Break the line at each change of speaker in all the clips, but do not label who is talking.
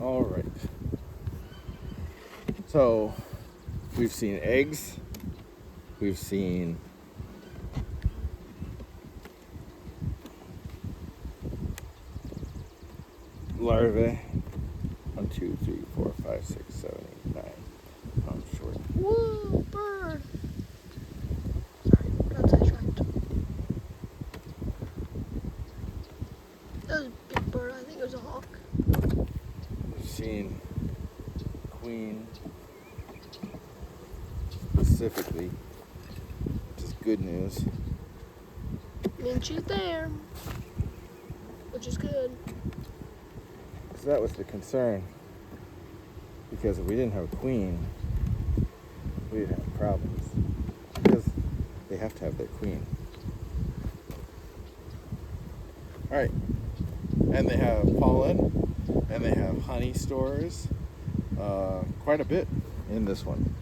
All right. So we've seen eggs. We've seen larvae. 1, 2, 3, 4, 5, 6, 7, 8, 9. I'm short.
Whoa, bird! Sorry, that's sidetracked. That was a big bird. I think it was a hawk.
We've seen queen specifically, which is good news.
Means she's there, which is good.
So that was the concern, because if we didn't have a queen, we'd have problems, because they have to have their queen. All right, and they have pollen, and they have honey stores, quite a bit in this one.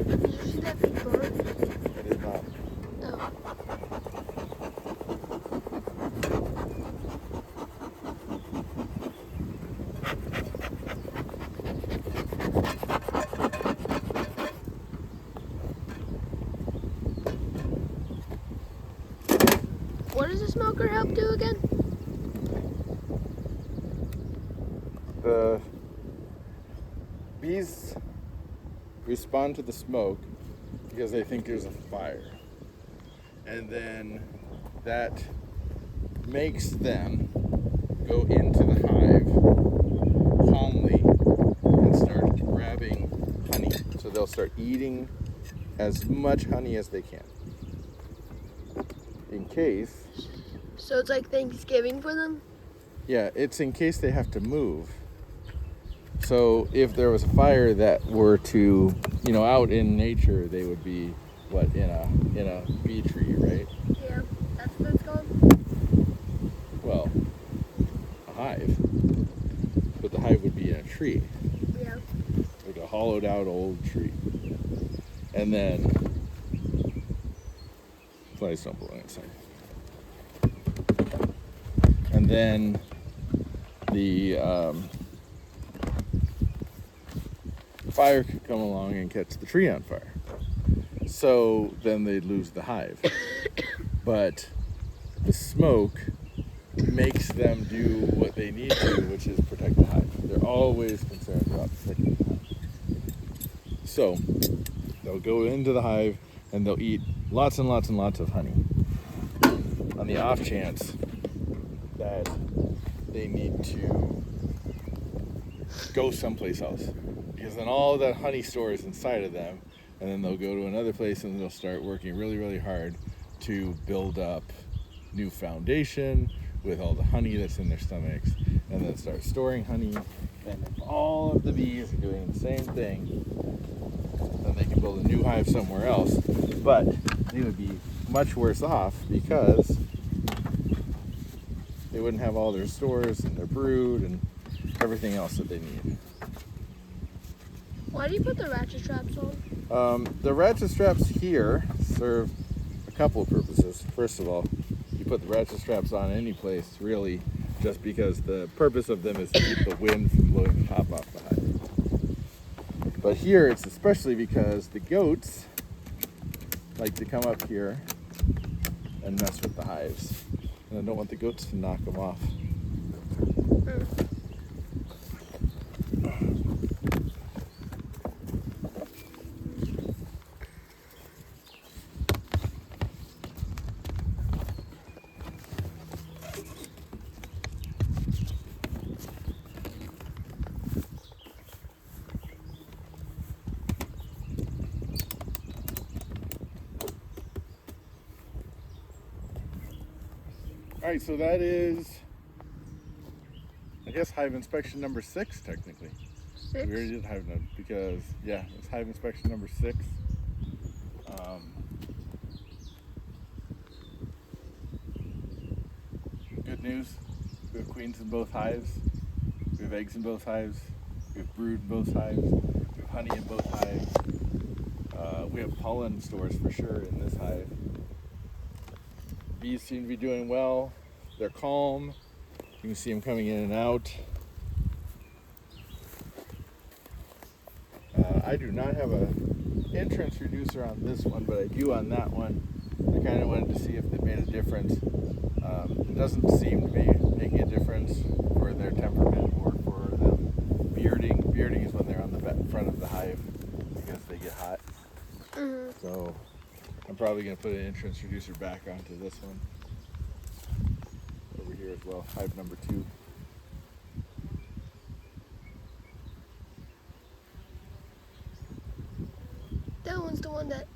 Did you see that big bird?
It is not.
No. What does the smoker help do again?
The bees respond to the smoke because they think there's a fire. And then that makes them go into the hive calmly and start grabbing honey. So they'll start eating as much honey as they can. In case,
So it's like Thanksgiving for them?
yeah, it's in case they have to move. So if there was a fire that were to, out in nature, they would be in a bee tree, right?
Yeah, that's what it's called.
Well, a hive. But the hive would be in a tree,
Yeah.
like a hollowed out old tree. And then flies don't belong inside. And then the fire could come along and catch the tree on fire. So then they'd lose the hive. But the smoke makes them do what they need to, which is protect the hive. They're always concerned about protecting the hive. So they'll go into the hive and they'll eat lots and lots and lots of honey. On the off chance that they need to go someplace else, because then all that honey stores inside of them, and then they'll go to another place and they'll start working really, really hard to build up new foundation with all the honey that's in their stomachs, and then start storing honey. And if all of the bees are doing the same thing, then they can build a new hive somewhere else. But they would be much worse off because they wouldn't have all their stores and their brood and everything else that they need.
Why do you put the ratchet straps on?
The ratchet straps here serve a couple of purposes. First of all, you put the ratchet straps on any place, really, just because the purpose of them is to keep the wind from blowing the top off the hive. But here it's especially because the goats like to come up here and mess with the hives. And I don't want the goats to knock them off. All right, so that is, I guess, hive inspection number 6, technically.
6?
We already did hive because, yeah, it's hive inspection number 6. Good news, we have queens in both hives. We have eggs in both hives. We have brood in both hives. We have honey in both hives. We have pollen stores for sure in this hive. Bees seem to be doing well. they're calm. You can see them coming in and out. I do not have a entrance reducer on this one, but I do on that one. I kind of wanted to see if it made a difference. It doesn't seem to be making a difference for their temperament or for them bearding. Bearding is when they're on the front of the hive because they get hot.
Mm-hmm.
So I'm probably going to put an entrance reducer back onto this one. Over here as well, hive number 2.
That one's the one that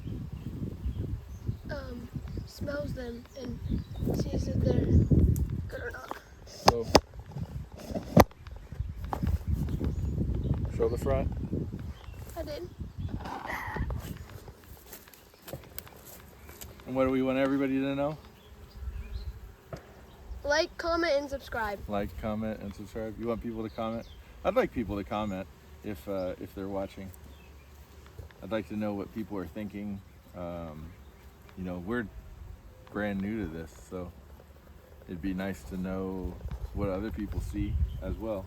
smells them and sees if they're good or not.
So, show the front.
I did.
And what do we want everybody to know?
Like, comment, and subscribe.
Like, comment, and subscribe. You want people to comment? I'd like people to comment if they're watching. I'd like to know what people are thinking. You know, we're brand new to this, so it'd be nice to know what other people see as well.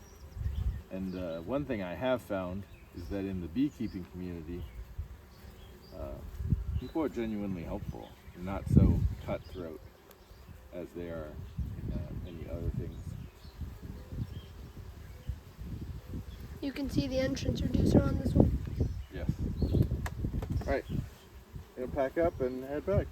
And one thing I have found is that in the beekeeping community, people are genuinely helpful. They're not so cutthroat as they are in many other things.
You can see the entrance reducer on this one.
Yes. All right. Gonna pack up and head back.